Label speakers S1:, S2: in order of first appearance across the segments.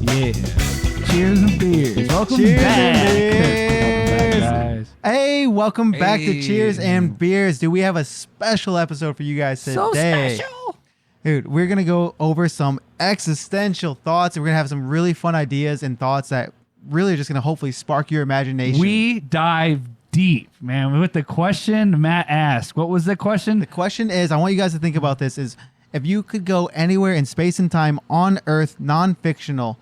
S1: Yeah. Cheers and beers. Welcome back. Welcome back, guys.
S2: Hey, welcome back to Cheers and Beers. Dude, we have a special episode for you guys today.
S1: So special.
S2: Dude, we're going to go over some existential thoughts, and we're going to have some really fun ideas and thoughts that really are just going to hopefully spark your imagination.
S1: We dive deep, man, with the question Matt asked. What was the question?
S2: The question is, I want you guys to think about this, is if you could go anywhere in space and time on Earth, non-fictional,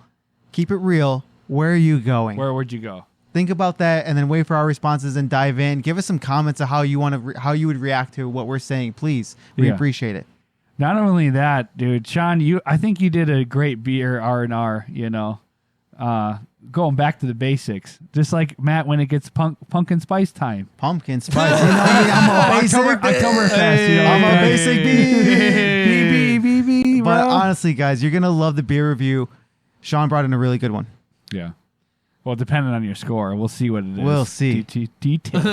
S2: keep it real, where are you going?
S1: Where would you go?
S2: Think about that and then wait for our responses and dive in. Give us some comments of how you want to how you would react to what we're saying, please. We appreciate it.
S1: Not only that, dude, Sean, I think you did a great beer R&R, going back to the basics. Just like Matt when it gets pumpkin spice time.
S2: Pumpkin spice. You know, I'm a basic
S1: Oktoberfest.
S2: I'm a basic
S1: B.
S2: But honestly, guys, you're going to love the beer review. Sean brought in a really good one.
S1: Yeah. Well, depending on your score, we'll see what it is.
S2: We'll see.
S1: Details.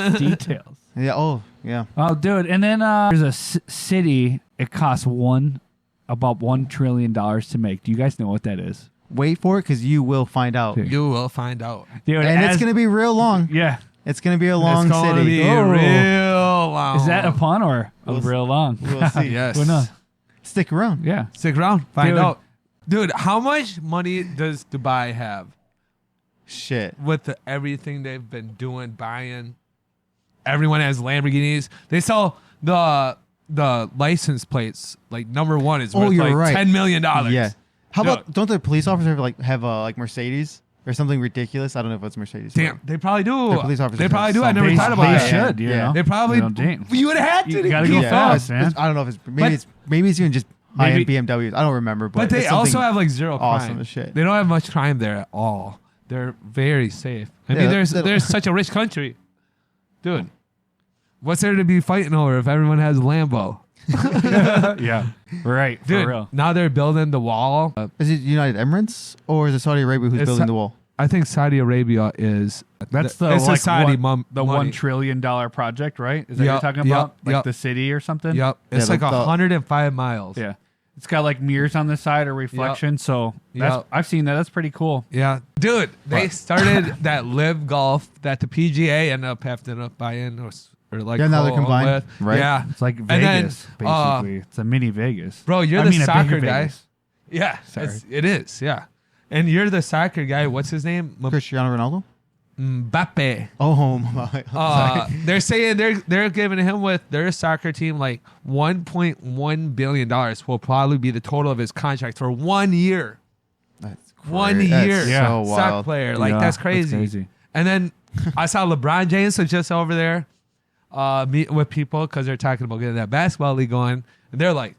S2: Yeah. Oh, yeah.
S1: Oh, dude. And then there's a city. It costs about $1 trillion to make. Do you guys know what that is?
S2: Wait for it because you will find out.
S3: You will find out.
S1: Dude,
S2: and it's going to be real long.
S1: Yeah.
S2: It's going to be a long
S3: it's
S2: city.
S3: Be real long.
S1: Is that a pun or real long?
S2: We'll see.
S3: Yes.
S1: Well, no.
S2: Stick around.
S1: Yeah.
S3: Stick around. Find
S1: Dude.
S3: out. Dude, how much money does Dubai have?
S2: Shit.
S3: With everything they've been doing, buying. Everyone has Lamborghinis. They sell the license plates. Like number one is worth like
S2: right.
S3: $10 million.
S2: Yeah. How about, don't the police officers have Mercedes or something ridiculous? I don't know if it's Mercedes.
S3: Damn, they probably do.
S2: The police officers
S3: they probably do. I
S2: something.
S3: never thought about
S1: They
S3: it.
S1: should, you know?
S3: They probably. You would have had to.
S1: You gotta go fast, man.
S2: I don't know if it's maybe it's even just high-end BMWs. I don't remember. But
S3: they also have like zero crime.
S2: Awesome as shit.
S3: They don't have much crime there at all. They're very safe. I mean, there's such a rich country, dude. What's there to be fighting over if everyone has a Lambo?
S1: Yeah, right.
S3: Dude,
S1: for real.
S3: now they're building the wall.
S2: Is it United Emirates or is it Saudi Arabia who's building the wall?
S3: I think Saudi Arabia is.
S1: That's the
S3: Saudi
S1: $1
S3: money.
S1: trillion project, right? Is that what you're talking about? Like the city or something?
S3: Yep. It's like 105 miles.
S1: Yeah. It's got like mirrors on the side or reflection.
S3: Yep.
S1: So I've seen that. That's pretty cool.
S3: Yeah. Dude, they started that live golf that the PGA ended up having to buy in or like
S2: now they're combined.
S3: With.
S2: Right.
S3: Yeah.
S1: It's like Vegas, basically. It's a mini Vegas.
S3: Bro, you're the soccer
S1: bigger
S3: guy.
S1: Vegas.
S3: Yeah.
S1: Sorry.
S3: It is. Yeah. And you're the soccer guy. What's his name?
S2: Cristiano Ronaldo?
S3: Mbappe.
S2: Oh my.
S3: They're saying they're giving him with their soccer team like $1.1 billion will probably be the total of his contract for 1 year.
S2: That's crazy.
S3: 1 year.
S2: That's so
S3: Sock
S2: wild.
S3: player. Like that's crazy. And then I saw LeBron James was just over there meeting with people because they're talking about getting that basketball league going. And they're like,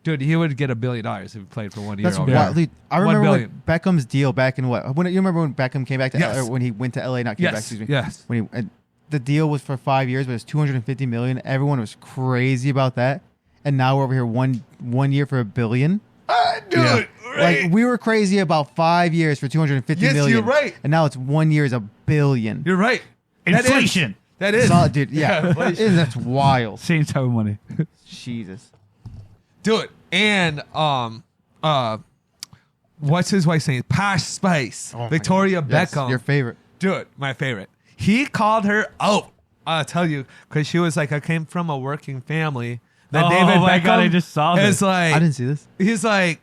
S3: dude, he would get $1 billion if he played for 1 year.
S2: That's wild. I remember when Beckham's deal back in what? You remember when Beckham came back to LA, or when he went to LA, not came back, excuse me.
S3: Yes.
S2: When the deal was for 5 years, but it was $250 million. Everyone was crazy about that. And now we're over here one year for $1 billion.
S3: Dude, right.
S2: Like we were crazy about 5 years for $250 million.
S3: Yes, you're right.
S2: And now it's 1 year is $1 billion.
S3: You're right.
S1: Inflation.
S3: That is.
S2: Solid, dude. Yeah. That's wild.
S1: Same type of money.
S2: Jesus.
S3: Dude. And what's his wife's name? Posh Spice. Victoria Beckham.
S2: Yes, your favorite.
S3: Dude, my favorite. He called her out. I'll tell you, because she was like, I came from a working family. That David Beckham.
S1: Oh my God, I just saw this.
S3: Like,
S2: I didn't see this.
S3: He's like,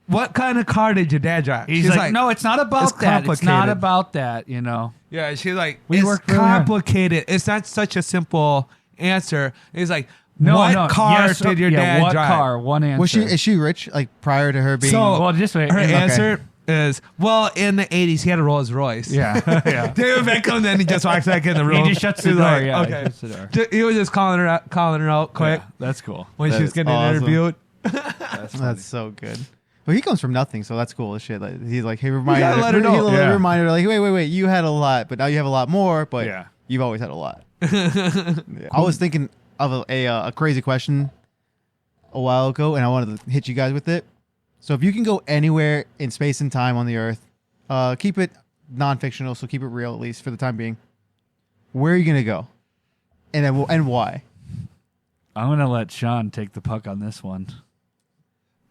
S3: what kind of car did your dad drive?
S1: She's like, no, it's not about that. It's not about that,
S3: Yeah, she's like,
S1: we work really
S3: complicated. It's not such a simple answer. He's like, what car did your dad
S1: what
S3: drive?
S1: What car? One answer.
S2: Is she rich? Like prior to her being?
S3: So,
S1: just wait.
S3: Her answer is, well, in the 80s, he had a Rolls Royce.
S1: Yeah. Yeah.
S3: David Beckham, then he just walks back in the room.
S1: He just shuts the door.
S3: Like,
S1: yeah.
S3: Okay.
S1: He shuts the door.
S3: He was just calling her out quick.
S1: Yeah, that's cool.
S3: When she was getting interviewed.
S2: That's so good. Well, he comes from nothing, so that's cool as shit. Like, he's like, he reminded
S3: let her know.
S2: He reminded her, like, wait, you had a lot, but now you have a lot more, but you've always had a lot. I was thinking of a crazy question a while ago, and I wanted to hit you guys with it. So if you can go anywhere in space and time on the Earth, keep it non-fictional, so keep it real, at least for the time being. Where are you going to go? And why?
S1: I'm going to let Sean take the puck on this one.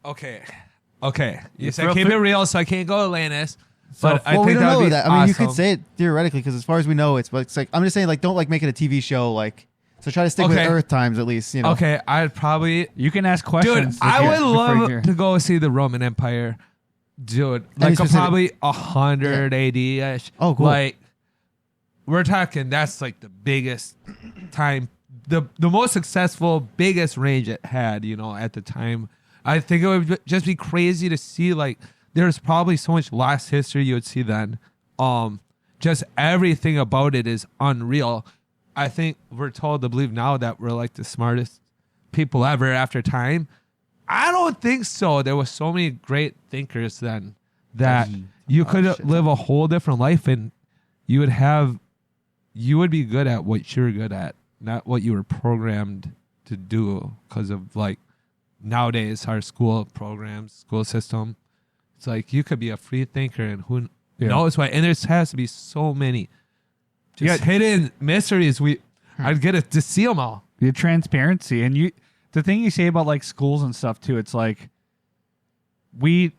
S3: Okay. You said keep it real, so I can't go Atlantis.
S1: So,
S3: but I
S2: Well, we
S3: think
S2: don't
S3: that would
S2: know
S3: be
S2: that. I mean, you
S3: awesome.
S2: could say it theoretically because as far as we know, it's like I'm just saying like don't like make it a TV show like. So try to stick with
S3: Okay.
S2: Earth times at least. You know.
S3: Okay, I'd probably.
S1: you can ask
S3: Dude,
S1: questions.
S3: I would love
S1: to.
S3: to go see the Roman Empire. Dude, like
S2: specific-
S3: probably 100 AD-ish.
S2: Oh, cool.
S3: Like, we're talking, that's like the biggest time, the most successful, biggest range it had, you know, at the time. I think it would just be crazy to see, like, there's probably so much lost history you would see then. Just everything about it is unreal. I think we're told to believe now that we're like the smartest people ever after time. I don't think so. There was so many great thinkers then that you could live a whole different life and you would be good at what you're good at, not what you were programmed to do because of like nowadays our school programs, school system. It's like you could be a free thinker and who knows why. And there has to be so many just hidden mysteries. I'd get to see them all.
S1: The transparency and the thing you say about like schools and stuff too, it's like we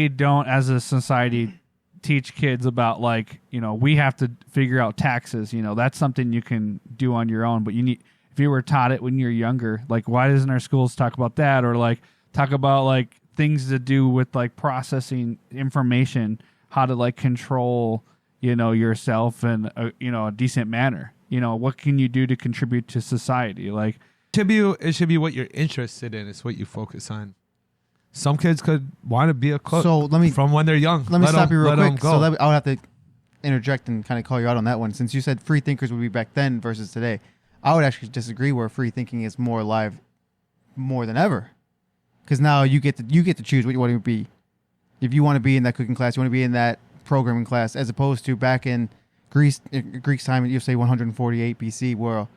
S1: don't as a society teach kids about like, you know, we have to figure out taxes, you know, that's something you can do on your own, but if you were taught it when you're younger, like why doesn't our schools talk about that or like talk about like things to do with like processing information, how to like control, you know, yourself in a decent manner, you know, what can you do to contribute to society? Like,
S3: It should be what you're interested in. It's what you focus on. Some kids could want to be a cook from when they're young.
S2: Let me stop you real quick.
S3: Go.
S2: So I would have to interject and kind of call you out on that one. Since you said free thinkers would be back then versus today, I would actually disagree where free thinking is more alive more than ever. Because now you get to choose what you want to be. If you want to be in that cooking class, you want to be in that programming class, as opposed to back in Greece's time, you say 148 BC, where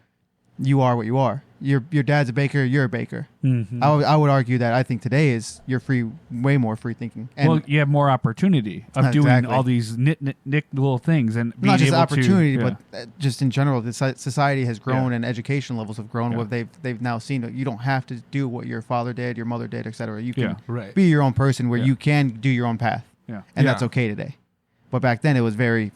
S2: you are what you are. Your dad's a baker, you're a baker.
S1: mm-hmm.
S2: I would argue that I think today is you're way more free thinking. And
S1: well, you have more opportunity of doing all these nick little things and being
S2: not just
S1: able
S2: opportunity,
S1: to,
S2: but just in general, the society has grown and education levels have grown. Where they've now seen that you don't have to do what your father did, your mother did, etc. You can be your own person, where you can do your own path, and that's okay today. But back then, it was very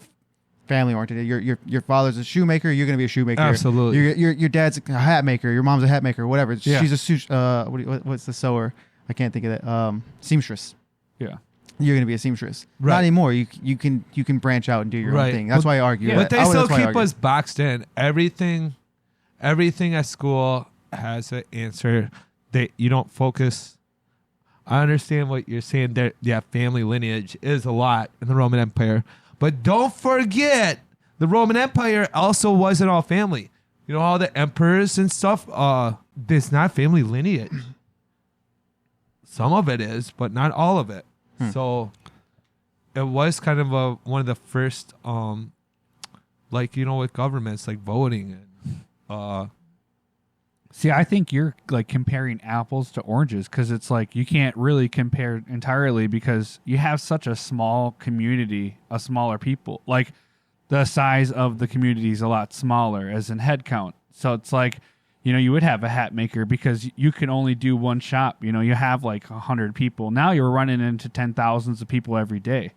S2: family oriented. Your father's a shoemaker, you're going to be a shoemaker.
S3: Absolutely.
S2: Your dad's a hat maker, your mom's a hat maker, whatever. She's a what's the sewer? I can't think of it. Seamstress.
S1: Yeah.
S2: You're going to be a seamstress.
S3: Right.
S2: Not anymore. You can branch out and do your own thing. That's why I argue.
S3: Yeah. But they still keep us boxed in. Everything at school has an answer. You don't focus. I understand what you're saying there. Yeah, family lineage is a lot in the Roman Empire. But don't forget, the Roman Empire also wasn't all family. You know, all the emperors and stuff, it's not family lineage. Some of it is, but not all of it. So it was kind of one of the first, like, you know, with governments, like voting. And
S1: See, I think you're like comparing apples to oranges because it's like you can't really compare entirely because you have such a small community of smaller people. Like the size of the community is a lot smaller as in head count. So it's like, you know, you would have a hat maker because you can only do one shop. You know, you have like 100 people. Now you're running into 10,000s of people every day.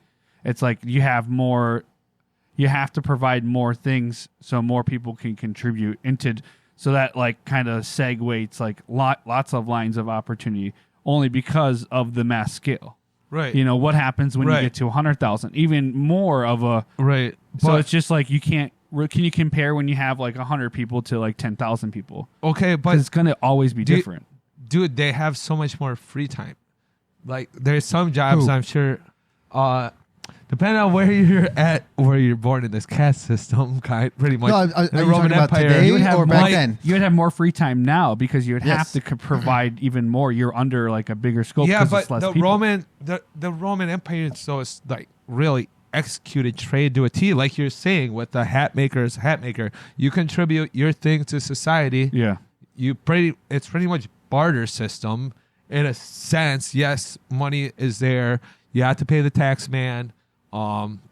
S1: It's like you have to provide more things so more people can contribute into. So that like kind of segues like lots of lines of opportunity only because of the mass scale.
S3: Right.
S1: You know, what happens when you get to 100,000? Even more of a...
S3: Right.
S1: So it's just like you can't... Can you compare when you have like 100 people to like 10,000 people?
S3: Okay, but...
S1: It's going to always be different.
S3: Dude, they have so much more free time. Like, there's some jobs, I'm sure... depending on where you're at, where you're born in this caste system, pretty much.
S2: No,
S3: the
S2: are you
S3: Roman
S2: talking about
S3: Empire,
S2: today
S1: you would have
S2: or back then?
S1: You would have more free time now because you would have
S2: Yes.
S1: to provide even more. You're under like a bigger scope.
S3: Yeah,
S1: but it's less
S3: the
S1: people.
S3: Roman Empire, so it's like really executed trade to a T, like you're saying with the hat maker. You contribute your thing to society.
S1: Yeah,
S3: it's pretty much barter system in a sense. Yes, money is there. You have to pay the tax man.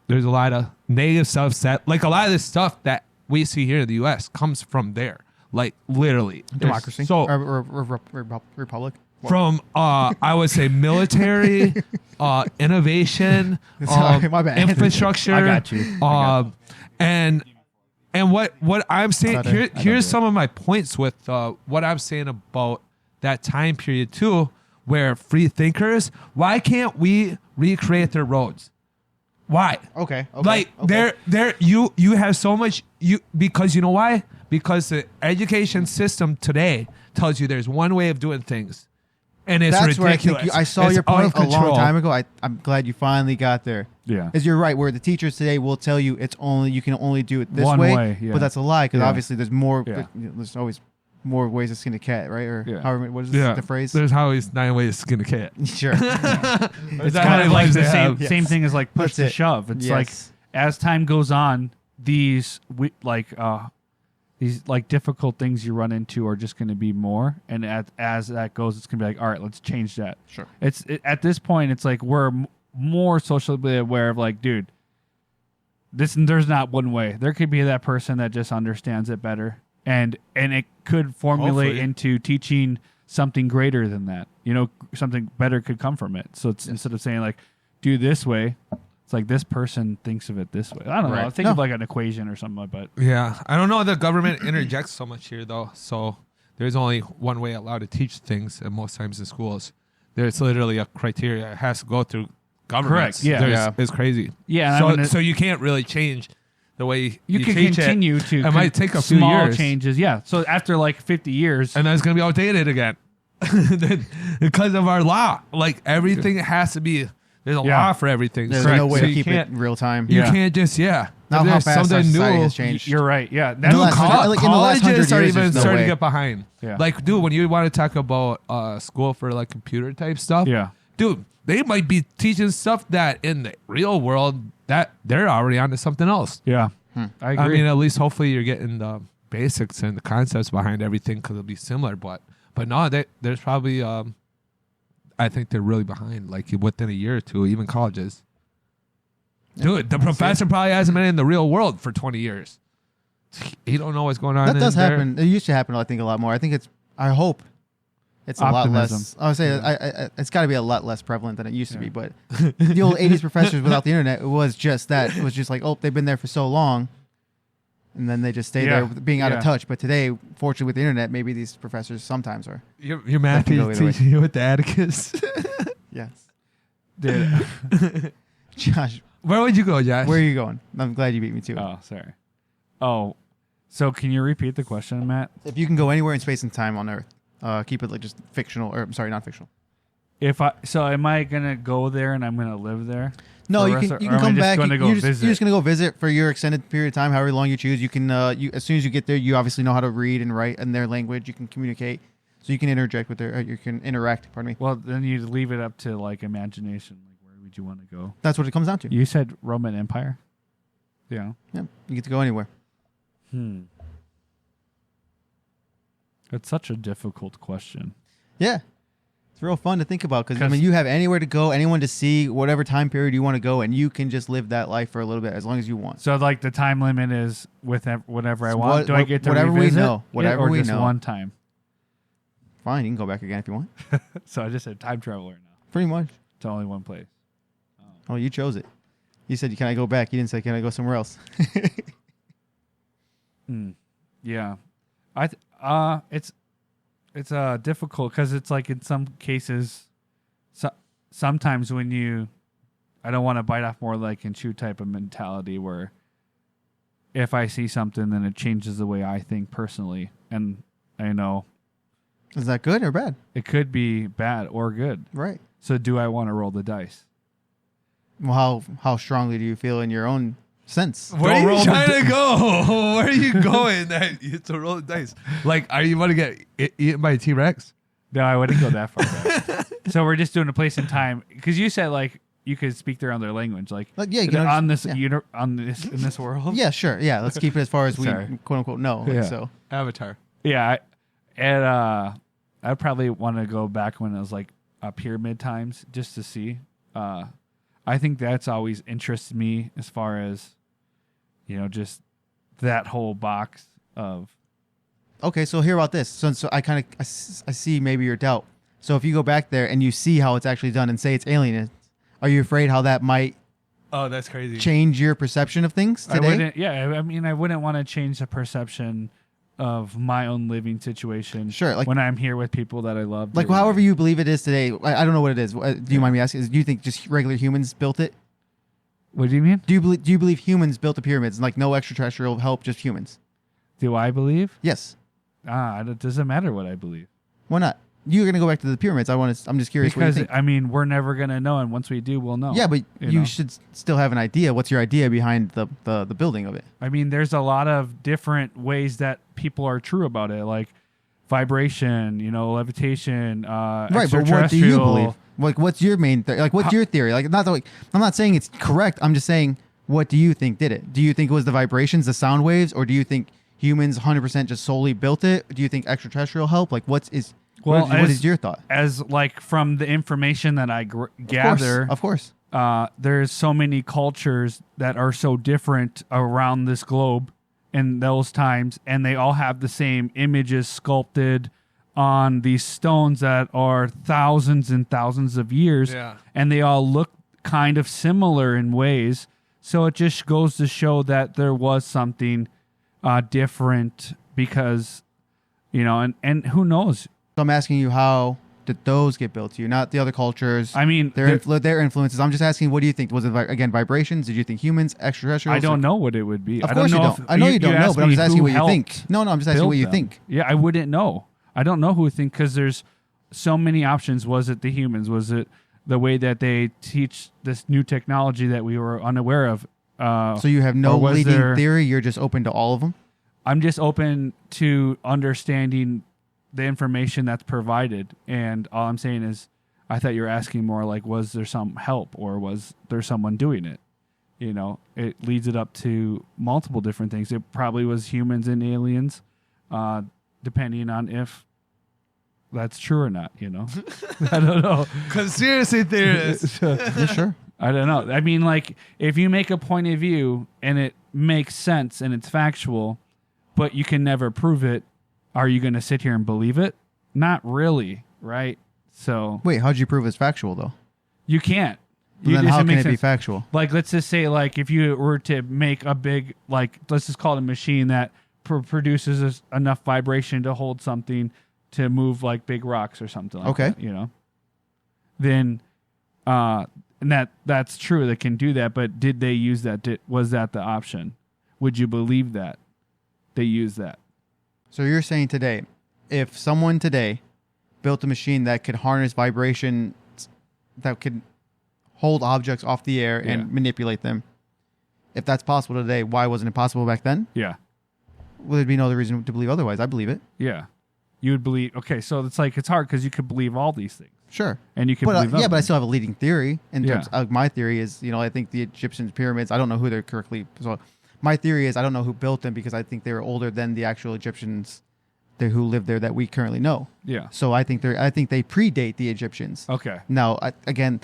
S3: There's a lot of negative stuff like a lot of this stuff that we see here in the U.S. comes from there. Like literally
S2: Democracy.
S3: So
S2: Republic.
S3: from I would say military, innovation,
S2: Sorry, my bad.
S3: infrastructure.
S1: I got you.
S3: And what I'm saying here's
S1: it.
S3: some of my points with what I'm saying about that time period too, where free thinkers. Why can't we recreate their roads? Why?
S2: Okay.
S3: Like you have so much because you know why? Because the education system today tells you there's one way of doing things, and it's
S2: That's
S3: ridiculous.
S2: where I think I saw
S3: It's
S2: your
S3: out of
S2: point a long
S3: control.
S2: time ago. I'm glad you finally got there.
S1: Yeah.
S2: Is you're right. Where the teachers today will tell you you can only do it this
S1: One
S2: way,
S1: way, yeah.
S2: but that's a lie because
S1: Yeah.
S2: obviously there's more.
S1: Yeah.
S2: There's always more ways to skin a cat, right? Or
S1: Yeah.
S2: however, what is
S3: Yeah,
S2: the phrase?
S3: There's always 9 ways to skin a cat.
S2: Sure.
S1: It's
S3: that
S1: kind
S3: how
S1: of like
S3: lives
S1: the
S3: they
S1: same
S3: have?
S1: same thing as like push
S2: That's
S1: to
S2: it.
S1: shove. It's
S2: Yes.
S1: like as time goes on, these difficult things you run into are just going to be more, and as that goes, it's going to be like, all right, let's change that.
S2: Sure.
S1: At this point, it's like we're more socially aware of like, dude, there's not one way. There could be that person that just understands it better, and it could formulate
S3: Hopefully.
S1: into teaching something greater than that. You know, something better could come from it. So it's instead of saying like, do this way, it's like this person thinks of it this way. I don't know.
S2: Right.
S1: Think of like an equation or something, but
S3: Yeah, I don't know. The government interjects so much here, though. So there's only one way allowed to teach things, and most times in schools, there's literally a criteria. It has to go through governments.
S1: Correct, yeah.
S3: There's- It's crazy.
S1: yeah.
S3: So you can't really change the way
S1: you can
S3: teach
S1: continue
S3: it.
S1: to
S3: It might take a few
S1: small
S3: years.
S1: changes. Yeah. So after like 50 years,
S3: And then it's going to be outdated again because of our law. Like everything has to be. There's a
S1: Yeah.
S3: law for everything.
S2: There's
S3: Correct.
S2: no way
S3: So
S2: to
S3: you
S2: keep it
S3: can't-
S2: in real time.
S3: You
S1: Yeah.
S3: can't just
S2: Now
S3: If
S2: how
S3: there's
S2: fast our
S3: something
S2: society
S3: new.
S2: has changed.
S1: you're right. Yeah.
S2: In
S1: That's
S2: the last hundred- like in the last 100
S3: Colleges are
S2: years,
S3: even
S2: there's no
S3: starting
S2: way.
S3: to get behind.
S1: Yeah.
S3: Like, dude, when you want to talk about school for like computer type stuff,
S1: yeah.
S3: dude, they might be teaching stuff that in the real world that they're already onto something else.
S1: Yeah. I agree.
S3: I mean, at least hopefully you're getting the basics and the concepts behind everything because it'll be similar. But no, there's probably I think they're really behind, like within a year or two, even colleges. Dude, the professor probably hasn't been in the real world for 20 years. He don't know what's going on.
S2: That does
S3: in there.
S2: happen. It used to happen, I think, a lot more. I hope it's a lot
S1: Optimism.
S2: less. I would say it's got to be a lot less prevalent than it used to be. But the old 80s professors without the internet, it was just that. It was just like, oh, they've been there for so long. And then they just stay there being out of touch. But today, fortunately, with the internet, maybe these professors sometimes are.
S3: Your math
S2: can go
S3: teacher
S2: either way.
S3: teaching you with the Atticus.
S2: Yes.
S1: Dude.
S2: Josh,
S3: Where would you go, Josh?
S2: where are you going? I'm glad you beat me too.
S1: Oh, sorry. Oh, so can you repeat the question, Matt?
S2: If you can go anywhere in space and time on Earth, keep it like just fictional, or I'm sorry, not fictional.
S1: Am I gonna go there and I'm gonna live there?
S2: No,
S1: for
S2: you
S1: the
S2: can
S1: rest
S2: you
S1: of- or
S2: can
S1: am I
S2: come
S1: just
S2: back.
S1: gonna go
S2: You're
S1: visit?
S2: just gonna go visit for your extended period of time, however long you choose. You can as soon as you get there, you obviously know how to read and write in their language. You can communicate, so you can interject with their. You can interact. Pardon me.
S1: Well, then you leave it up to like imagination. Like, where would you want to go?
S2: That's what it comes down to.
S1: You said Roman Empire. Yeah.
S2: Yeah, you get to go anywhere.
S1: It's such a difficult question.
S2: Yeah, it's real fun to think about because I
S1: 'Cause-
S2: mean, you have anywhere to go, anyone to see, whatever time period you want to go, and you can just live that life for a little bit as long as you want.
S1: So like the time limit is with whatever I
S2: So
S1: want. Do I get to
S2: whatever we
S1: revisit
S2: know,
S1: it,
S2: whatever
S1: or
S2: we
S1: just
S2: know.
S1: one time?
S2: Fine, you can go back again if you want.
S1: So I just said time traveler now.
S2: Pretty much.
S1: It's only one place.
S2: Oh, you chose it. You said, "Can I go back?" You didn't say, "Can I go somewhere else?"
S1: Yeah, it's difficult because it's like in some cases, sometimes when I don't want to bite off more like and chew type of mentality where if I see something, then it changes the way I think personally, and I know
S2: Is that good or bad?
S1: it could be bad or good.
S2: Right.
S1: So do I want to roll the dice?
S2: Well, how strongly do you feel in your own sense?
S3: Where
S1: Don't
S3: are
S1: roll
S3: you
S1: the
S3: trying to go? Where are you going? That you have to roll the dice. Like, are you want to get eaten by a T-Rex?
S1: No, I wouldn't go that far back. So we're just doing a place and time because you said like you could speak their other language, like
S2: Yeah, you
S1: they're
S2: can
S1: on this
S2: yeah.
S1: in this world.
S2: Yeah, sure. Yeah, let's keep it as far as we
S1: Sorry.
S2: quote unquote know. Like,
S1: Yeah.
S2: So
S3: Avatar.
S1: Yeah, I'd probably want to go back when it was like pyramid times just to see. I think that's always interested me as far as just that whole box of
S2: okay, so hear about this. So I kind of I see maybe your doubt. So if you go back there and you see how it's actually done and say it's alien, are you afraid how that might
S3: Oh, that's crazy.
S2: change your perception of things today?
S1: I mean, I wouldn't want to change the perception of my own living situation.
S2: Sure, like
S1: when I'm here with people that I love.
S2: Like however you believe it is today. I don't know what it is. Do you mind me asking? Do you think just regular humans built it?
S1: What do you mean?
S2: Do you believe humans built the pyramids? Like no extraterrestrial help, just humans?
S1: Do I believe?
S2: Yes.
S1: It doesn't matter what I believe.
S2: Why not? You're gonna go back to the pyramids. I'm just curious.
S1: Because
S2: what you think.
S1: I mean, we're never gonna know, and once we do, we'll know.
S2: Yeah, but you
S1: know?
S2: should still have an idea. What's your idea behind the building of it?
S1: I mean, there's a lot of different ways that people are true about it, like vibration, levitation,
S2: Right, but what do you believe? Like, what's your main what's your theory? Like, I'm not saying it's correct. I'm just saying, what do you think did it? Do you think it was the vibrations, the sound waves, or do you think humans 100% just solely built it? Do you think extraterrestrial help? Like, what is your thought?
S1: As like from the information that I gather,
S2: of course.
S1: There's so many cultures that are so different around this globe in those times, and they all have the same images sculpted on these stones that are thousands and thousands of years, and they all look kind of similar in ways. So it just goes to show that there was something different because, and who knows?
S2: So I'm asking you, how did those get built to you, not the other cultures?
S1: I mean,
S2: their influences. I'm just asking, what do you think? Was it, again, vibrations? Did you think humans, extraterrestrials?
S1: I don't know what it would be.
S2: Of course you don't. I know you don't know, but I'm just asking what you think. No, I'm just asking what you think.
S1: Yeah, I wouldn't know. I don't know who would think, because there's so many options. Was it the humans? Was it the way that they teach this new technology that we were unaware of?
S2: So you have no leading theory? You're just open to all of them?
S1: I'm just open to understanding the information that's provided, and all I'm saying is, I thought you were asking more like, was there some help, or was there someone doing it? It leads it up to multiple different things. It probably was humans and aliens, depending on if that's true or not. I don't know.
S3: Conspiracy theorists.
S2: Yeah, sure.
S1: I don't know. I mean, like, if you make a point of view and it makes sense and it's factual, but you can never prove it, are you going to sit here and believe it? Not really, right? So
S2: wait, how'd you prove it's factual though?
S1: You can't.
S2: Then how can it be factual?
S1: Like, let's just say, like, if you were to make a big, like, let's just call it a machine that produces enough vibration to hold something to move like big rocks or something like that, then and that's true, they can do that, but did they use that? Was that the option? Would you believe that they use that?
S2: So you're saying today, if someone today built a machine that could harness vibration, that could hold objects off the air and manipulate them, if that's possible today, why wasn't it possible back then?
S1: Yeah.
S2: Well, there'd be no other reason to believe otherwise. I believe it.
S1: Yeah. You would believe. Okay, so it's like, it's hard because you could believe all these things.
S2: Sure.
S1: And you can believe
S2: but I still have a leading theory. In terms of, my theory is, I think the Egyptian pyramids, I don't know who they're correctly. So my theory is, I don't know who built them, because I think they were older than the actual Egyptians who lived there that we currently know.
S1: Yeah.
S2: So I think they predate the Egyptians.
S1: Okay.
S2: Now, again,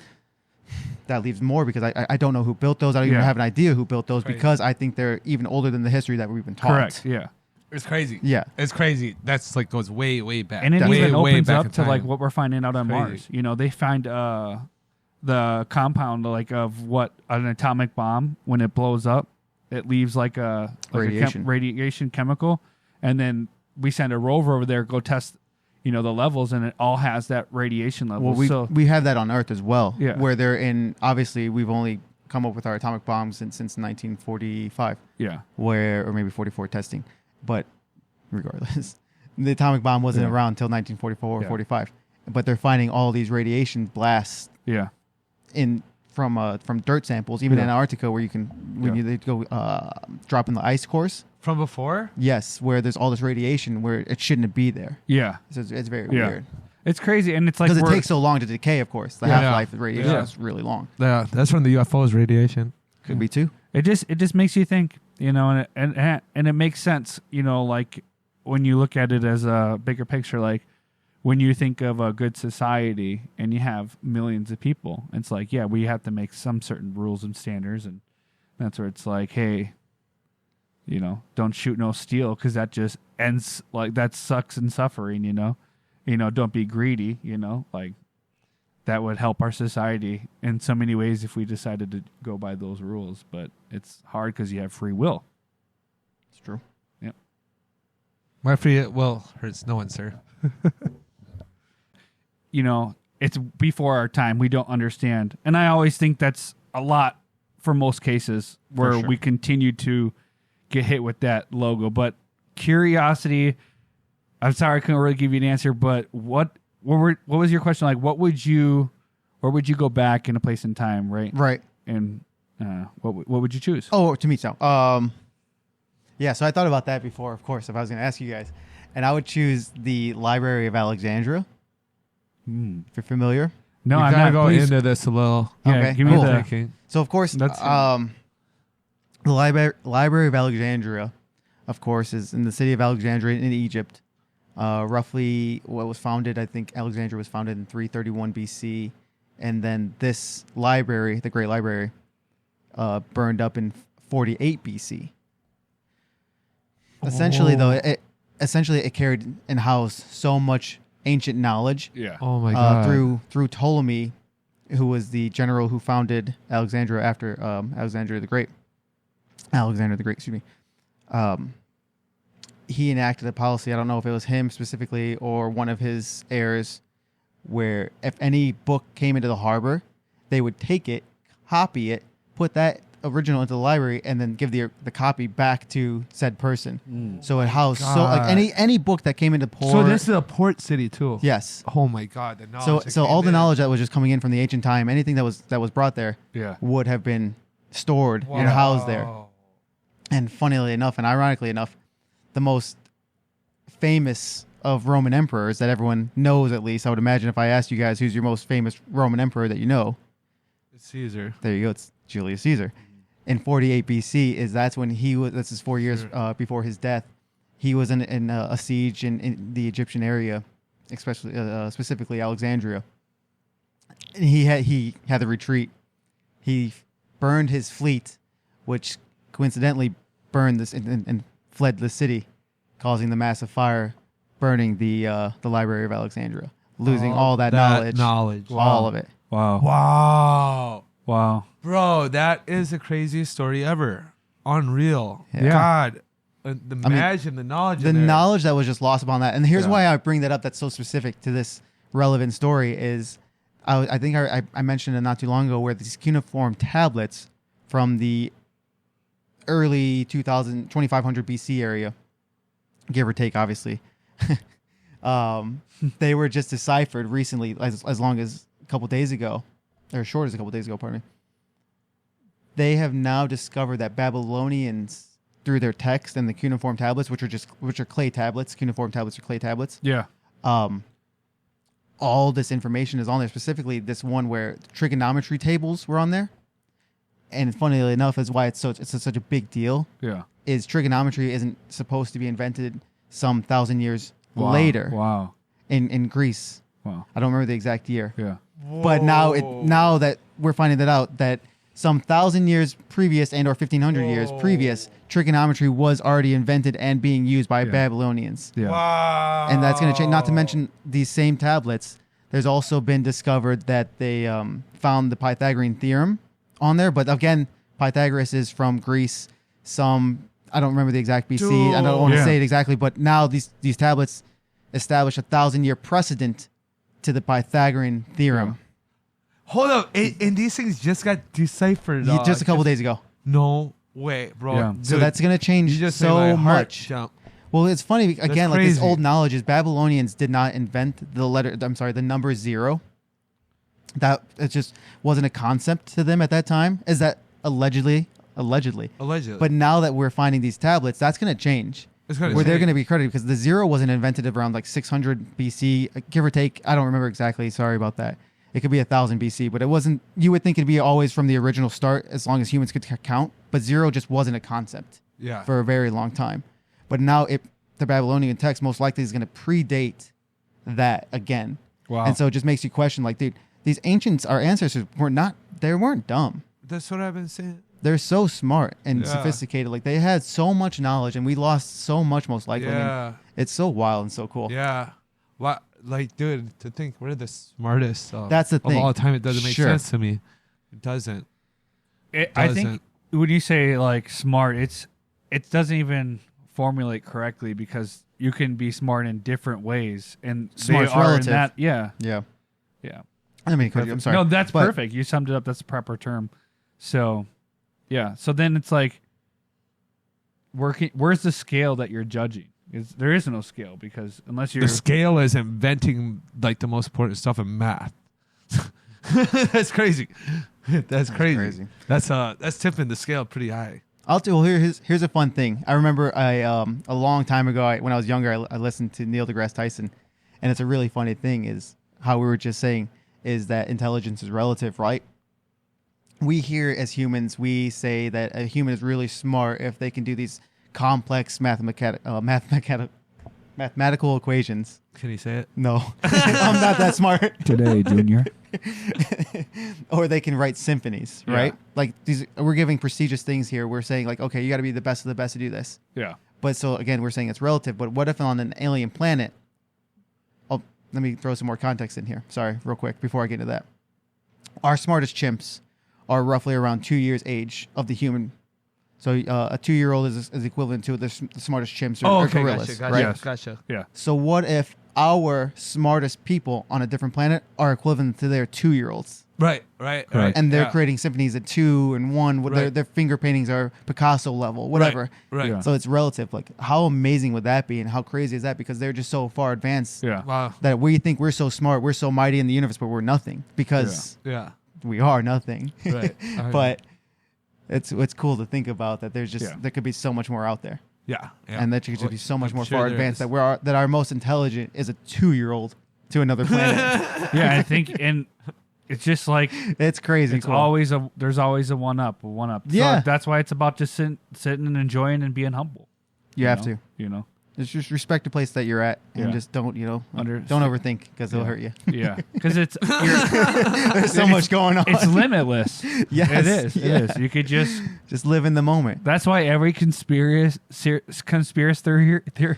S2: that leaves more, because I don't know who built those. I don't even have an idea who built those, because I think they're even older than the history that we've been taught.
S1: Correct. Yeah.
S3: It's crazy.
S2: Yeah.
S3: It's crazy. That's like goes way, way back.
S1: And it even opens
S3: way
S1: up to like what we're finding out on Mars. They find the compound of what an atomic bomb, when it blows up, it leaves like a radiation chemical, and then we send a rover over there, go test the levels, and it all has that radiation level.
S2: Well, we have that on Earth as well.
S1: Yeah.
S2: Where they're in, obviously we've only come up with our atomic bombs since 1945.
S1: Yeah.
S2: Or maybe 44 testing. But regardless, the atomic bomb wasn't around until 1944 or 45. But they're finding all these radiation blasts from dirt samples, even in Antarctica, where you can they go drop in the ice cores.
S3: From before?
S2: Yes, where there's all this radiation where it shouldn't be there.
S1: Yeah.
S2: So it's very weird.
S1: It's crazy, and it's like,
S2: because it takes so long to decay. Of course, the half-life of radiation is really long.
S3: Yeah, that's from the UFOs radiation.
S2: Could be too.
S1: It just makes you think, and it makes sense, like when you look at it as a bigger picture, like when you think of a good society and you have millions of people, it's like, we have to make some certain rules and standards, and that's where it's like, hey, don't shoot, no steal, because that just ends, like, that sucks in suffering, don't be greedy, like that would help our society in so many ways if we decided to go by those rules. But it's hard because you have free will.
S2: It's true.
S1: Yep.
S3: My free will hurts no one, sir.
S1: It's before our time. We don't understand. And I always think that's a lot for most cases where we continue to get hit with that logo. But curiosity, I'm sorry I couldn't really give you an answer, but what was your question? Like, where would you go back in a place in time, right?
S2: Right.
S1: And what would you choose?
S2: Oh, to me, so. Yeah, so I thought about that before, of course, if I was going to ask you guys. And I would choose the Library of Alexandria. If you're familiar.
S1: No,
S3: I'm
S1: not.
S3: Go into this a little.
S1: Yeah,
S2: okay,
S1: give me
S2: cool.
S1: the
S3: thinking.
S2: So, of course, the Library of Alexandria, of course, is in the city of Alexandria in Egypt. Roughly what was founded, I think Alexandria was founded in 331 BC. And then this library, the Great Library, burned up in 48 BC. Essentially, though, it carried and housed so much ancient knowledge.
S1: Yeah.
S3: Oh my God.
S2: Through Ptolemy, who was the general who founded Alexandria after Alexander the Great, excuse me. He enacted a policy. I don't know if it was him specifically or one of his heirs, where if any book came into the harbor, they would take it, copy it, put that original into the library, and then give the copy back to said person. So it housed any book that came into port.
S3: So this is a port city too.
S2: Yes.
S3: Oh my God. The knowledge
S2: So all the knowledge that was just coming in from the ancient time, anything that was brought there, would have been stored and housed there. And funnily enough, and ironically enough, the most famous of Roman emperors that everyone knows, at least I would imagine, if I asked you guys who's your most famous Roman emperor that you know,
S3: it's Caesar.
S2: There you go. It's Julius Caesar. In 48 BC, that's when he was. This is 4 years before his death. He was in a siege in the Egyptian area, especially specifically Alexandria. And he had the retreat. He burned his fleet, which coincidentally burned this and fled the city, causing the massive fire, burning the Library of Alexandria, losing all that knowledge, all of it.
S1: Wow.
S3: Bro, that is the craziest story ever. Unreal.
S2: Yeah.
S3: God. Imagine the knowledge.
S2: The knowledge that was just lost upon that. And here's why I bring that up that's so specific to this relevant story is I think I mentioned it not too long ago where these cuneiform tablets from the early 2500 BC area, give or take, obviously, they were just deciphered recently, as long as a couple days ago. Or short as a couple days ago, pardon me. They have now discovered that Babylonians, through their text and the cuneiform tablets, which are clay tablets, cuneiform tablets are clay tablets.
S1: Yeah.
S2: All this information is on there. Specifically, this one where trigonometry tables were on there. And funnily enough, is why it's such a big deal.
S1: Yeah.
S2: Is trigonometry isn't supposed to be invented some 1,000 years later.
S1: Wow.
S2: In Greece.
S1: Wow.
S2: I don't remember the exact year.
S1: Yeah.
S3: Whoa.
S2: But now that we're finding that out, that some 1,000 years previous and or 1,500 years previous, trigonometry was already invented and being used by Babylonians.
S1: Yeah.
S3: Wow.
S2: And that's going to change. Not to mention these same tablets, there's also been discovered that they found the Pythagorean theorem on there. But again, Pythagoras is from Greece. I don't remember the exact BC.
S3: Dude.
S2: I don't want to say it exactly. But now these tablets establish a 1,000-year precedent to the Pythagorean theorem.
S3: Yeah. Hold up. And these things just got deciphered.
S2: Just a couple days ago.
S3: No way, bro.
S1: Yeah.
S3: Dude,
S2: So that's going to change so much.
S3: Jump.
S2: Well, it's funny, again, like this
S3: crazy.
S2: old knowledge is Babylonians did not invent the number 0. That it just wasn't a concept to them at that time. Is that allegedly? But now that we're finding these tablets, that's going to change. Where they're going to be credited because the 0 wasn't invented around like 600 BC, give or take. I don't remember exactly. Sorry about that. It could be 1,000 BC, but it wasn't. You would think it'd be always from the original start, as long as humans could count. But 0 just wasn't a concept for a very long time. But now the Babylonian text most likely is going to predate that again.
S1: Wow.
S2: And so it just makes you question, like, dude, these our ancestors weren't dumb.
S3: That's what I've been saying.
S2: They're so smart and sophisticated. Like, they had so much knowledge, and we lost so much, most likely.
S3: Yeah.
S2: I mean, it's so wild and so cool.
S3: Yeah. Wow. like, dude, to think we're the smartest.
S2: That's the thing.
S3: Of all time, it doesn't make
S2: Sure.
S3: sense to me. It doesn't.
S1: I think when you say like smart, it doesn't even formulate correctly because you can be smart in different ways, and
S2: Smart's
S1: they are
S2: relative.
S1: in that. Yeah.
S2: Yeah.
S1: Yeah.
S2: I mean, I'm sorry.
S1: No, that's
S2: But-
S1: perfect. You summed it up. That's the proper term. So, yeah. So then it's like, where's the scale that you're judging? There is no scale because unless you're
S3: The scale is inventing like the most important stuff in math. That's crazy. That's crazy. That's tipping the scale pretty high.
S2: Well, here's a fun thing. I remember a long time ago when I was younger, I listened to Neil deGrasse Tyson, and it's a really funny thing is how we were just saying is that intelligence is relative, right? We here as humans, we say that a human is really smart if they can do these complex mathematical equations.
S3: Can you say it?
S2: No, I'm not that smart.
S1: today, Junior.
S2: Or they can write symphonies, right? Like we're giving prestigious things here. We're saying like, okay, you got to be the best of the best to do this.
S1: Yeah.
S2: But so again, we're saying it's relative. But what if on an alien planet? Oh, let me throw some more context in here. Sorry, real quick before I get into that. Our smartest chimps are roughly around 2 years age of the human. So a 2-year-old is equivalent to the smartest chimps or gorillas,
S3: gotcha,
S2: right?
S1: Yes.
S3: Gotcha.
S1: Yeah.
S2: So what if our smartest people on a different planet are equivalent to their 2-year-olds?
S3: Right.
S2: And they're creating symphonies at 2 and 1.
S3: Right.
S2: Their finger paintings are Picasso level, whatever.
S3: Right.
S1: Yeah.
S2: So it's relative. Like, how amazing would that be, and how crazy is that? Because they're just so far advanced
S1: Yeah.
S3: Wow.
S2: that we think we're so smart, we're so mighty in the universe, but we're nothing because
S3: Yeah.
S2: we are nothing.
S3: Right.
S2: But it's cool to think about that. There's just
S1: Yeah.
S2: there could be so much more out there,
S3: Yeah.
S2: and that you could just be so much
S3: I'm
S2: more
S3: sure
S2: far
S3: there
S2: advanced
S3: is.
S2: that our most intelligent is a 2-year-old to another planet.
S1: Yeah. I think, and it's just like
S2: It's crazy.
S1: it's
S2: cool.
S1: there's always a one up.
S2: Yeah.
S1: So that's why it's about just sitting and enjoying and being humble.
S2: you have
S1: know?
S2: to.
S1: You know.
S2: Just respect the place that you're at, and
S1: Yeah.
S2: just don't don't
S1: Under-
S2: overthink because it'll
S1: Yeah.
S2: hurt you.
S1: Yeah. Because it's
S2: There's so much going on.
S1: it's limitless.
S2: Yes,
S1: It is.
S2: yeah.
S1: It is. You could just.
S2: Just live in the moment.
S1: That's why every conspiracy theory.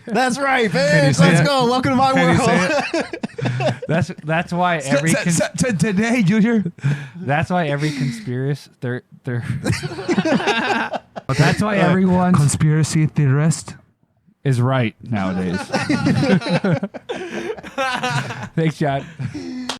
S2: That's right,
S3: you
S2: Vince.
S3: say
S2: Let's
S3: it?
S2: go. Welcome to my
S3: Can you
S2: world.
S3: say
S1: That's why every
S3: today, Junior.
S1: that's why every conspiracy that's why everyone
S3: Conspiracy theorist.
S1: is right nowadays. Thanks, John.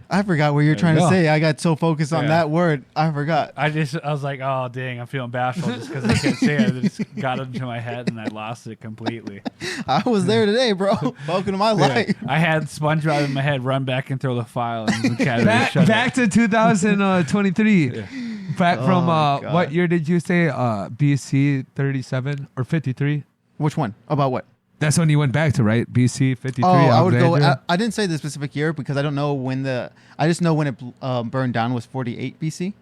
S2: I forgot what you were trying to
S1: go.
S2: say. I got so focused on
S1: Yeah.
S2: that word. I forgot.
S1: I was like, oh dang, I'm feeling bashful just because I can't say it. It just got into my head and I lost it completely.
S2: I was there today, bro. Welcome to my life.
S1: I had SpongeBob in my head, run back and throw the file, and the cat
S3: Back to 2023. Back from
S2: God.
S3: what year did you say? BC 37 or 53?
S2: Which one? About what?
S3: That's when you went back to, right? BC 53.
S2: Oh, I would go.
S3: Alexandria?
S2: I didn't say the specific year because I don't know when I just know when it burned down was 48 BC,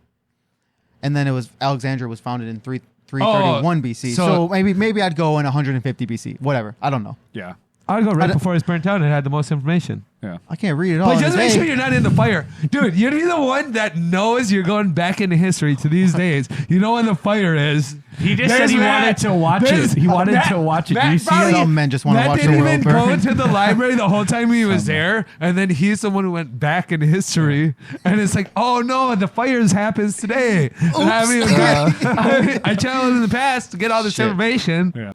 S2: and then it was Alexandria was founded in 331 BC. So maybe I'd go in 150 BC. Whatever. I don't know.
S1: Yeah.
S3: I'd go right before it's burnt down. It had the most information.
S1: Yeah.
S2: I can't read it all.
S3: But
S2: in
S3: just
S2: a
S3: make
S2: day.
S3: sure you're not in the fire. Dude, you'd be the one that knows you're going back into history to these days. You know when the fire is.
S1: He just
S3: There's
S1: said he
S3: Matt.
S1: wanted to watch
S3: There's-
S1: it. He wanted
S3: Matt-
S1: to watch it. Do
S3: Matt
S1: you see
S3: probably-
S1: it?
S2: Some men just want to
S3: Matt
S2: watch the
S3: didn't
S2: world
S3: even go
S2: burn.
S3: to the library the whole time he was there, and then he's the one who went back in history, and it's like, oh no, the fires happens today. And I haven't even got- I channeled in the past to get all this
S2: Shit.
S3: information.
S1: Yeah.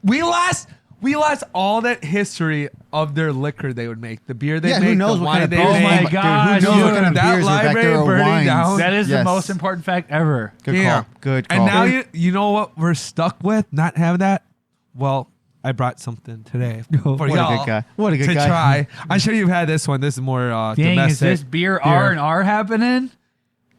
S3: We lost all that history of their liquor they would make, the beer they
S2: Yeah,
S3: make,
S2: who knows
S3: the
S2: what
S3: wine
S2: kind of
S3: they
S2: beers?
S1: Oh
S3: make.
S1: my
S2: Dude,
S1: gosh,
S2: who knows what
S1: dude,
S2: kind of
S3: that
S2: beers are back
S3: library
S2: there or
S3: burning
S2: wines?
S3: down.
S1: That is
S2: Yes.
S1: the most important fact ever.
S2: Good
S3: Yeah.
S2: call. Good call.
S3: And now you know what we're stuck with, not having that? Well, I brought something today for
S2: What a
S3: y'all
S2: good guy. What a good
S3: to
S2: guy.
S3: try. I'm sure you've had this one. This is more
S1: Dang,
S3: domestic.
S1: is this beer R&R happening?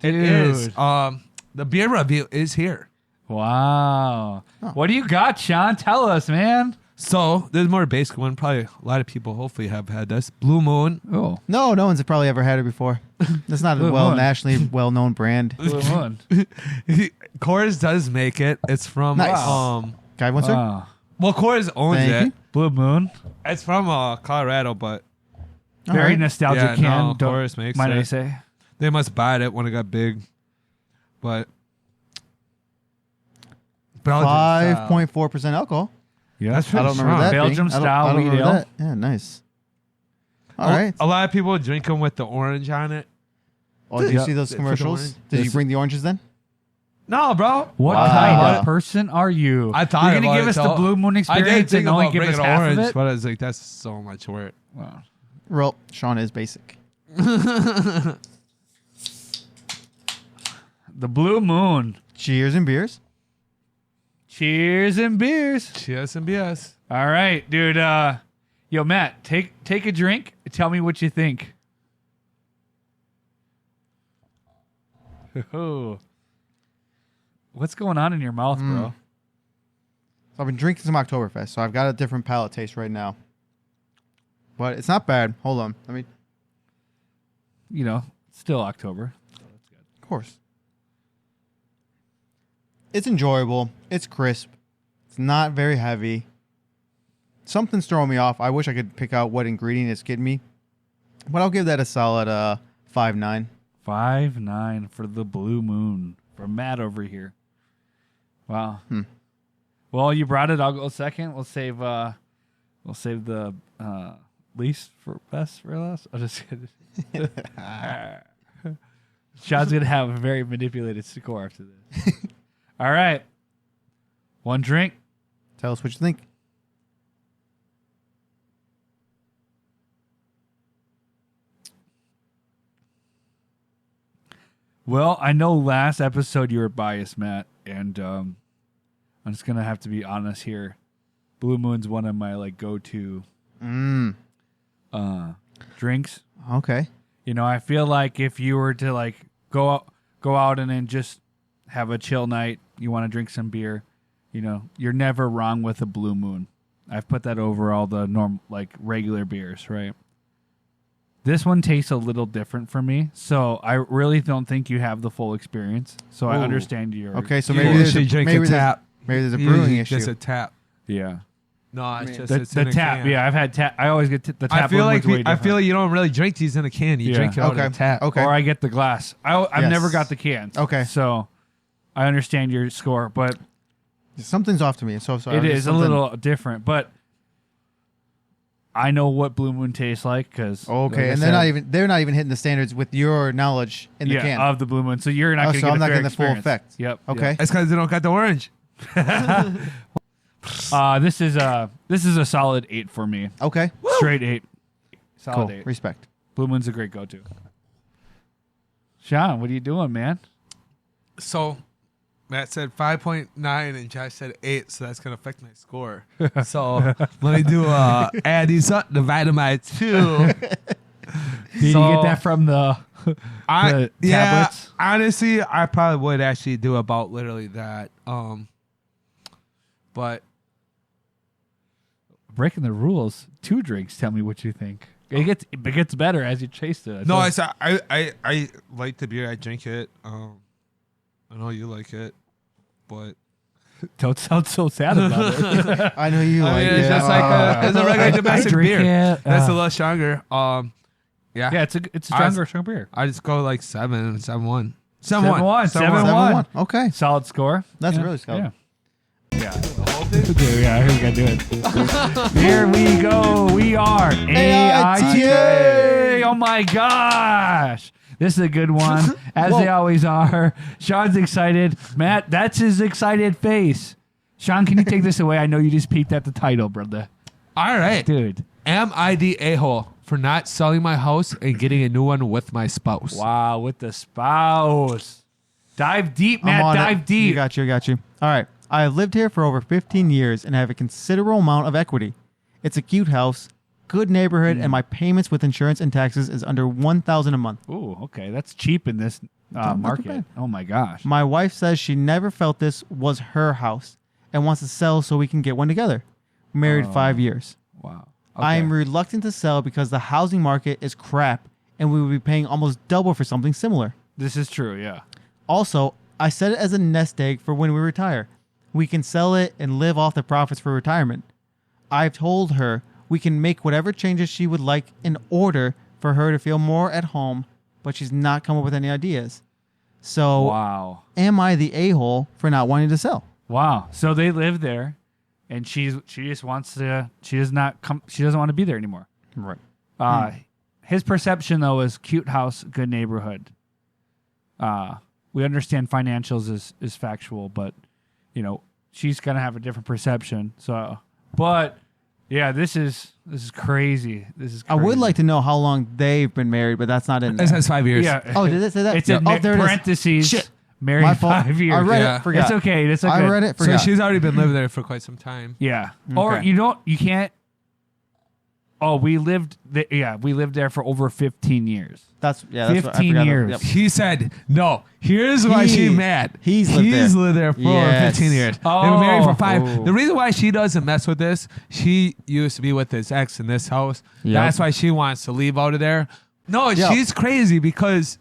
S3: It is. The beer review is here.
S1: Wow. What do you got, Sean? Tell us, man.
S3: So there's more basic one. Probably a lot of people hopefully have had this. Blue Moon.
S1: Oh.
S2: No one's probably ever had it before. That's not a
S1: Blue Moon.
S2: nationally well-known brand.
S1: Blue Moon.
S3: Coors does make it. It's from
S2: Nice. Guy wants her?
S1: Wow.
S3: well, Coors owns
S2: Thank
S3: it.
S2: you.
S1: Blue Moon.
S3: It's from Colorado, but
S2: All
S1: Very
S2: right.
S1: nostalgic
S3: Yeah,
S1: can.
S3: no,
S1: Don't
S3: Taurus makes
S1: mind I
S3: it.
S1: say.
S3: they must buy it when it got big. But Belgian style.
S2: 5.4% alcohol.
S1: Yeah,
S3: That's
S2: I
S3: pretty
S2: don't remember
S3: strong.
S2: that.
S1: Belgium
S2: being. I don't
S1: style
S2: remember
S1: wheat ale.
S2: that. Yeah, nice. All right.
S3: A lot of people drink them with the orange on it.
S2: Oh, did you see those commercials? Did you bring the oranges then?
S3: No, bro.
S1: What kind of person are you?
S3: I thought
S1: you're gonna give us the Blue Moon experience and only give us half of it.
S3: But I was like, that's so much work.
S1: Wow.
S2: Well, Sean is basic.
S1: The Blue Moon.
S2: Cheers and beers.
S1: Cheers and beers.
S3: Cheers and BS.
S1: All right, dude. Yo, Matt, take a drink. Tell me what you think. Oh. What's going on in your mouth, bro?
S2: So I've been drinking some Oktoberfest, so I've got a different palate taste right now. But it's not bad. Hold on. Let me.
S1: You know, still October. So that's good.
S2: Of course. It's enjoyable. It's crisp. It's not very heavy. Something's throwing me off. I wish I could pick out what ingredient it's getting me. But I'll give that a solid 5.9.
S1: 5.9 for the Blue Moon from Matt over here. Wow. Well, you brought it. I'll go second. We'll save the least for best for last. I'll just kidding. Sean's gonna have a very manipulated score after this. All right. One drink.
S2: Tell us what you think.
S1: Well, I know last episode you were biased, Matt, and I'm just gonna have to be honest here. Blue Moon's one of my go-to drinks.
S2: Okay.
S1: You know, I feel like if you were to go out and then just have a chill night, you want to drink some beer, you know, you're never wrong with a Blue Moon. I've put that over all the regular beers, right? This one tastes a little different for me, so I really don't think you have the full experience. So I understand your...
S2: Okay, so maybe there's a tap. Maybe there's a brewing issue.
S3: Just a tap.
S1: Yeah.
S3: No, it's just
S1: the tap. Yeah, I've had tap. I always get the tap.
S3: I feel like you don't really drink these in a can. You drink it out of a tap.
S2: Okay.
S1: Or I get the glass. I've never got the cans.
S2: Okay.
S1: So I understand your score, but
S2: something's off to me. So sorry.
S1: It is a little different, but I know what Blue Moon tastes like because
S2: and they're not even hitting the standards with your knowledge in the can
S1: of the Blue Moon. So you're not going to get
S2: I'm not getting the full
S1: experience.
S2: effect.
S1: Yep.
S2: Okay.
S3: That's because they don't got the orange.
S1: This is a solid 8 for me.
S2: Okay.
S1: Straight 8. Solid 8.
S2: Respect.
S1: Blue Moon's a great go-to. Sean, what are you doing, man?
S3: So Matt said 5.9 and Josh said 8, so that's gonna affect my score. So let me do add these up, divide them by 2.
S1: Did you get that from the tablets?
S3: Yeah, honestly, I probably would actually do about literally that. But
S1: breaking the rules, 2 drinks. Tell me what you think. It gets better as you chase it.
S3: I like the beer. I drink it. I know you like it, but
S1: don't sound so sad about it.
S2: I know you like it.
S3: It's just it's a regular domestic beer. That's a little stronger. Yeah,
S1: it's a stronger beer.
S3: I just go 7, 7-1.
S1: 7-1.
S2: Okay,
S1: solid score.
S2: That's really solid.
S1: Yeah. Here we go. Do it. Here we go. We are AITA. Oh my gosh. This is a good one, as they always are. Sean's excited. Matt, that's his excited face. Sean, can you take this away? I know you just peeked at the title, brother.
S3: All right.
S1: Dude.
S3: Am I the a-hole for not selling my house and getting a new one with my spouse?
S1: Wow, with the spouse. Dive deep, Matt. Dive deep.
S2: I got you. All right. I have lived here for over 15 years and have a considerable amount of equity. It's a cute house, good neighborhood, and my payments with insurance and taxes is under $1,000 a month.
S1: Ooh, okay. That's cheap in this market. Oh, my gosh.
S2: My wife says she never felt this was her house and wants to sell so we can get one together. Married 5 years.
S1: Wow. Okay.
S2: I am reluctant to sell because the housing market is crap and we would be paying almost double for something similar.
S1: This is true, yeah.
S2: Also, I set it as a nest egg for when we retire. We can sell it and live off the profits for retirement. I've told her we can make whatever changes she would like in order for her to feel more at home, but she's not come up with any ideas. So,
S1: wow.
S2: Am I the a-hole for not wanting to sell?
S1: Wow. So they live there, and she just wants to. She doesn't want to be there anymore.
S2: Right.
S1: his perception though is cute house, good neighborhood. We understand financials is factual, but she's gonna have a different perception. So, but yeah, this is crazy. This is. Crazy.
S2: I would like to know how long they've been married, but that's not in there.
S3: It says 5 years.
S1: Yeah.
S2: Oh, did it say that?
S1: It's in parentheses.
S2: Shit.
S1: Married
S2: My fault.
S1: 5 years.
S2: I read it. Forgot.
S1: It's okay. It's okay.
S2: I read it. Forgot.
S3: So she's already been living there for quite some time.
S1: Yeah.
S2: Okay.
S1: Or you can't. Oh, we lived there for over 15 years.
S2: That's
S1: 15 years.
S2: Yep.
S3: He said, no, here's why she's mad.
S2: He's lived
S3: there for
S2: Yes.
S3: 15 years.
S1: Oh.
S3: They were married for 5.
S2: Oh.
S3: The reason why she doesn't mess with this, she used to be with his ex in this house.
S2: Yep.
S3: That's why she wants to leave out of there. No,
S2: Yep.
S3: she's crazy because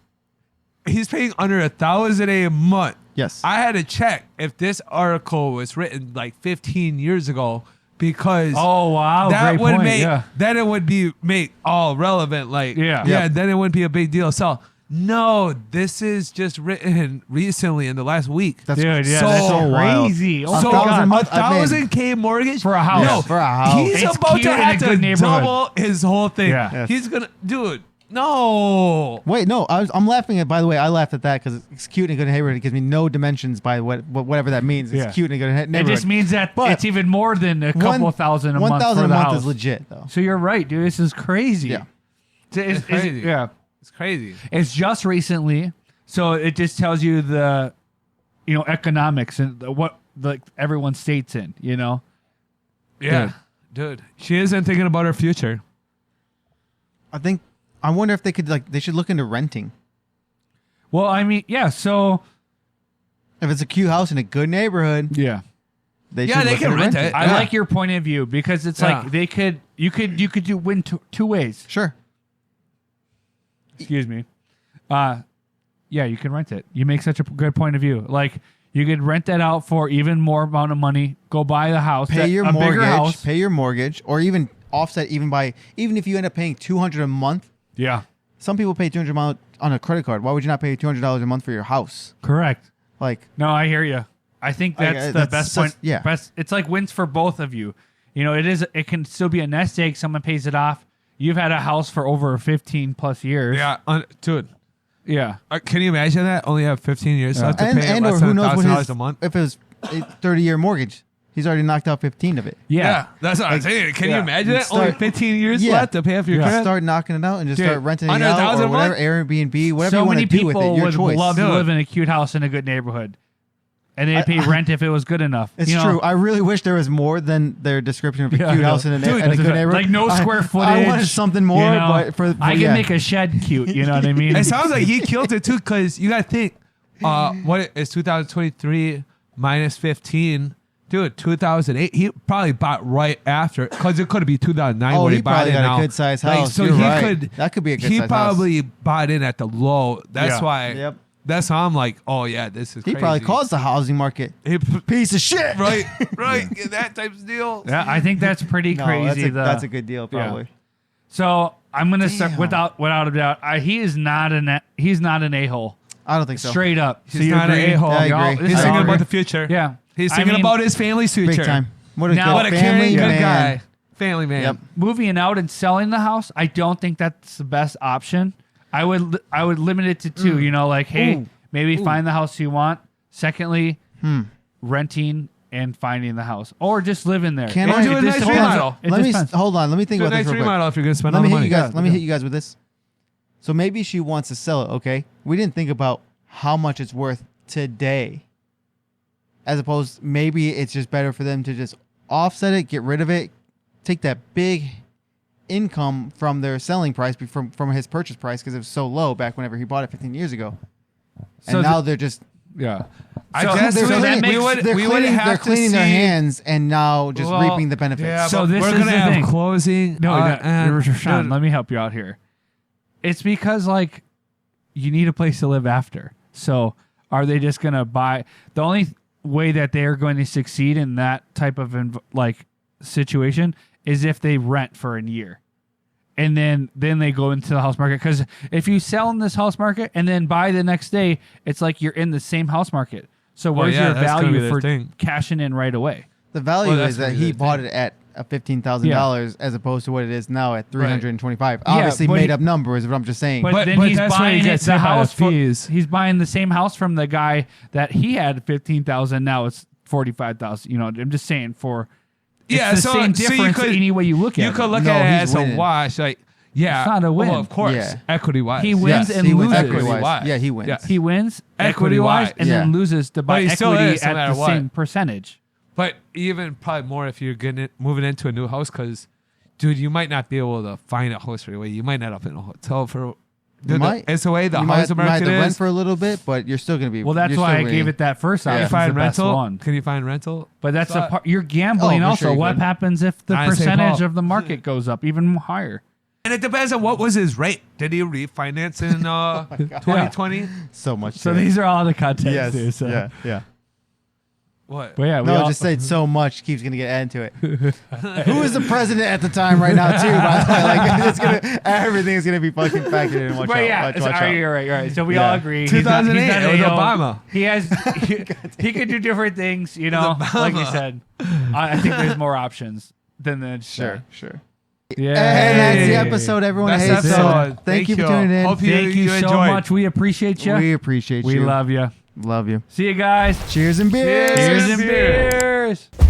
S3: he's paying under $1,000 a month.
S2: Yes.
S3: I had to check if this article was written like 15 years ago because
S1: Oh wow,
S3: that
S1: great
S3: would
S1: point.
S3: make
S1: Yeah.
S3: then it would be make all relevant. Like
S1: Yeah.
S3: yeah,
S2: Yep.
S3: then it wouldn't be a big deal. So no, this is just written recently in the last week.
S2: That's
S1: Dude, yeah,
S3: so
S1: that's
S2: wild.
S1: crazy. Oh
S3: so
S1: my God.
S2: $1,000 month, I mean,
S3: 1,000K mortgage
S1: For a house.
S3: No,
S2: Yes, for a house.
S3: He's
S1: It's
S3: about
S1: cute
S3: to
S1: in a
S3: have
S1: good
S3: to
S1: neighborhood.
S3: double his whole thing.
S1: Yeah.
S2: Yes.
S3: He's gonna, dude. No.
S2: Wait, no. I'm laughing at. By the way, I laughed at that because it's cute and good neighborhood. It gives me no dimensions by whatever that means. It's
S1: Yeah.
S2: cute and good
S1: It
S2: neighborhood.
S1: just means that
S2: But
S1: it's even more than a couple thousand a month.
S2: 1,000
S1: for
S2: a
S1: the
S2: month
S1: house.
S2: is legit though.
S1: So you're right, dude. This is crazy.
S2: Yeah.
S1: It's
S3: crazy.
S1: yeah.
S3: It's crazy.
S1: It's just recently, so it just tells you the, economics and what everyone states in.
S3: Yeah. Dude. She isn't thinking about her future.
S2: I wonder if they could they should look into renting.
S1: Well, I mean, yeah. So
S2: If it's a cute house in a good neighborhood,
S1: yeah,
S2: they
S3: Yeah,
S2: should
S3: they
S2: look
S3: can
S2: into
S3: rent
S2: renting.
S3: it.
S1: I
S3: Yeah.
S1: like your point of view because it's
S3: Yeah.
S1: like you could do win two ways.
S2: Sure.
S1: Excuse me. Yeah, you can rent it. You make such a good point of view. Like you could rent that out for even more amount of money. Go buy the house.
S2: Pay your
S1: a bigger house.
S2: mortgage. Pay your mortgage, or even offset even if you end up paying $200 a month.
S1: Yeah,
S2: Some people pay $200 a month on a credit card. Why would you not pay $200 a month for your house?
S1: correct.
S2: Like,
S1: No, I hear you. I think that's the
S2: that's
S1: best
S2: such-
S1: point.
S2: yeah.
S1: Best. It's like wins for both of you. It can still be a nest egg. Someone pays it off. You've had a house for over 15 plus years.
S3: Yeah. Dude.
S1: Yeah.
S3: Can you imagine that? Only have 15 years left to pay
S2: and
S3: less
S2: or
S3: than
S2: who knows what
S3: $1,000 a month?
S2: if it was a 30-year mortgage, he's already knocked out 15 of it.
S1: Yeah.
S3: That's what I'm saying. Can you
S1: yeah.
S3: imagine that?
S2: Start-
S3: Only 15 years
S2: Yeah.
S3: left to pay off your
S1: Yeah.
S3: credit?
S2: Start knocking it out and just
S1: Dude,
S2: start renting it
S3: under
S2: out
S3: $1,000
S2: or
S3: a
S2: whatever,
S3: month?
S2: Airbnb, whatever
S1: So
S2: you want
S1: many
S2: to do with
S1: people
S2: it. Your
S1: would
S2: choice.
S1: love to
S3: Dude.
S1: live in a cute house in a good neighborhood, and they'd pay rent if it was good enough.
S2: It's true. I really wish there was more than their description of a
S1: Yeah,
S2: cute
S1: yeah.
S2: house in a
S1: Dude,
S2: good neighborhood.
S1: like no square
S2: I
S1: footage.
S2: wanted something more, but
S1: I can make a shed cute. You know what I mean?
S3: It sounds like he killed it too, because you got to think, what is 2023 minus 15? Dude, 2008. He probably bought right after, because it could be 2009
S2: Oh,
S3: when
S2: he
S3: he bought
S2: probably
S3: in
S2: got a
S3: now.
S2: good-sized house.
S3: So
S2: You're
S3: he
S2: right. That could be a good-sized
S3: He
S2: house.
S3: probably bought in at the low. That's
S1: Yeah.
S3: why.
S2: Yep.
S3: That's how I'm like, oh yeah, this is.
S2: He
S3: crazy.
S2: probably caused the housing market. Piece of shit.
S3: Right, get that type of deal.
S1: Yeah, I think that's pretty
S2: No,
S1: crazy.
S2: that's a good deal, probably.
S1: So I'm gonna start
S2: Damn.
S1: without a doubt. He is not an a-hole.
S2: I don't think so.
S1: Straight up.
S3: He's
S1: you
S3: not an
S1: agree?
S3: a-hole.
S2: Yeah, I
S1: Y'all-
S2: agree.
S3: He's
S1: I
S3: thinking
S1: agree.
S3: about the future.
S1: Yeah.
S3: He's
S1: I
S3: thinking
S1: mean,
S3: about his family's future.
S2: Big time. What a
S1: Now-
S2: good
S3: What a
S2: family
S3: caring, good
S2: man.
S3: guy. Family man.
S2: Yep.
S1: moving out and selling the house. I don't think that's the best option. I would limit it to two. Hey,
S2: Ooh.
S1: maybe find the house you want. Secondly, renting and finding the house, or just live in there.
S2: Can
S3: Or
S2: I
S3: do a nice
S1: just
S3: remodel.
S1: It
S2: Let me
S1: depends.
S2: hold on. Let me think
S3: Do a
S2: about
S3: nice
S2: this real quick.
S3: remodel if you're going to spend
S2: Let
S3: all
S2: me
S3: the
S2: hit
S3: money.
S2: you guys.
S1: Yeah,
S2: Let me
S1: yeah.
S2: hit you guys with this. So maybe she wants to sell it. Okay, we didn't think about how much it's worth today. As opposed, maybe it's just better for them to just offset it, get rid of it, take that big income from their selling price from his purchase price because it was so low back whenever he bought it 15 years ago.
S1: So
S2: And now they're just
S1: Yeah.
S3: I
S1: So-
S3: guess
S1: so
S3: we
S1: that
S3: would-
S1: makes-
S3: we would
S2: they're cleaning,
S3: have
S2: they're
S3: to
S2: cleaning their
S3: see-
S2: hands and now just
S3: Well,
S2: reaping the benefits.
S3: Yeah,
S1: So
S3: but
S1: this
S3: we're
S1: is
S3: gonna
S1: the
S3: have
S1: thing.
S3: closing.
S1: No, Rashawn,
S3: dude,
S1: let me help you out here. It's because you need a place to live after. So are they just gonna buy? The only way that they are going to succeed in that type of situation is if they rent for a year, and then they go into the house market. Because if you sell in this house market and then buy the next day, it's like you're in the same house market. So
S3: Well,
S1: where's
S3: yeah,
S1: your
S3: that's gonna be
S1: value
S3: the
S1: for
S3: thing.
S1: cashing in right away?
S2: The value
S3: Well, that's
S2: is that
S3: gonna be
S2: he
S3: the
S2: bought
S3: thing.
S2: it at at $15,000 as opposed to what it is now at $325. Obviously,
S1: but
S2: made up numbers, but I'm just saying.
S1: But then he's
S3: that's where
S1: buying
S3: you get
S1: the house
S3: fees.
S1: he's buying the same house from the guy that he had 15,000. Now it's 45,000. You know, I'm just saying for it's the same difference any way you look at it.
S3: You could look at it as a wash, like. Yeah,
S1: it's not a win.
S3: Well, of course,
S2: Yeah.
S3: equity wise,
S1: He wins and loses.
S2: Equity-wise. Yeah, he wins.
S3: Yeah.
S1: He wins
S3: Equity
S1: equity-wise
S3: wise.
S1: and then loses to buy
S3: he still
S1: equity
S3: is, no
S1: at
S3: matter
S1: the
S3: what.
S1: same percentage.
S3: But even probably more if you're moving into a new house, because, dude, you might not be able to find a house right away. You might end up in a hotel for.
S2: You might.
S3: It's the way the
S2: you
S3: housing
S2: might have
S3: market
S2: to rent
S3: is.
S2: for a little bit, but you're still going to be.
S1: Well, that's
S2: you're
S1: why
S2: still
S1: I
S2: winning.
S1: gave it that first option.
S3: Can you find
S1: the best
S3: rental?
S1: one.
S3: Can you find rental?
S1: But that's
S3: So-
S1: a part. You're gambling
S2: for
S1: also.
S2: sure you
S1: What
S2: can.
S1: happens if the
S3: Not in St.
S1: percentage
S3: Paul.
S1: of the market goes up even higher?
S3: And it depends on what was his rate. Did he refinance in 2020?
S2: So much.
S1: So
S2: to it.
S1: these are all the context.
S2: Yes.
S1: Here, so.
S2: Yeah.
S3: What?
S1: But yeah, we
S2: No,
S1: all,
S2: just said so much keeps gonna get added to it. Who is the president at the time right now too? By the way, like it's gonna everything's gonna be fucking factored in. Watch
S1: But
S2: out.
S1: yeah,
S2: watch out.
S1: you're right. You're right. So we
S2: Yeah.
S1: all agree.
S3: 2008,
S1: He's not
S3: it was
S1: AO.
S3: Obama.
S1: He has. He could do different things. You know, like you said. I think there's more options than the
S2: Sure.
S1: Yeah.
S2: And that's the episode, everyone.
S3: Best
S2: Hey,
S3: episode.
S2: thank you for tuning in.
S3: Hope
S1: Thank you so
S3: enjoyed.
S1: much. We appreciate you.
S2: We appreciate
S1: We
S2: you.
S1: love you.
S2: Love you.
S1: See you guys.
S2: Cheers and beers.
S3: Cheers.
S1: Cheers and beers.